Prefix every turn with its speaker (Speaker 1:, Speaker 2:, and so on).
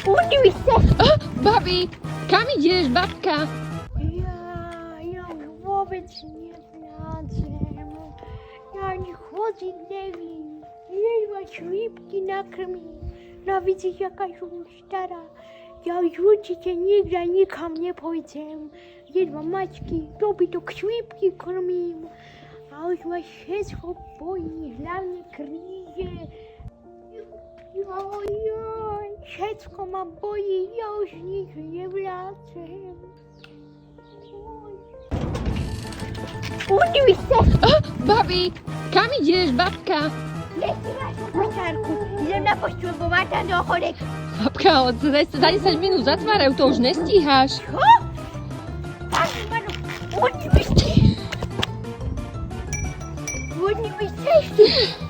Speaker 1: Uczyć się!
Speaker 2: Babi, kam idziesz, babka?
Speaker 1: Ja już wobec nie wracam. Ja nie chodzę lewi. Jedwa ślipki nakrmi. No widzę jakaś już stara. Ja już cię nigdzie nikam nie pójdę. Jedwa Maćki robi to ślipki krmi. A już was wszystko boi, dla mnie kryje. Ojoj, wszystko ma boi, ja już nigdzie nie wracam. Uczyć się!
Speaker 2: Babi, kam idziesz, babka?
Speaker 1: Mačárku, idem na poštu, lebo má tam dochodek.
Speaker 2: Babka, od 10 minút zatvárajú, to už nestíhaš.
Speaker 1: Čo? Tak, Manu, učiť się! Učiť się!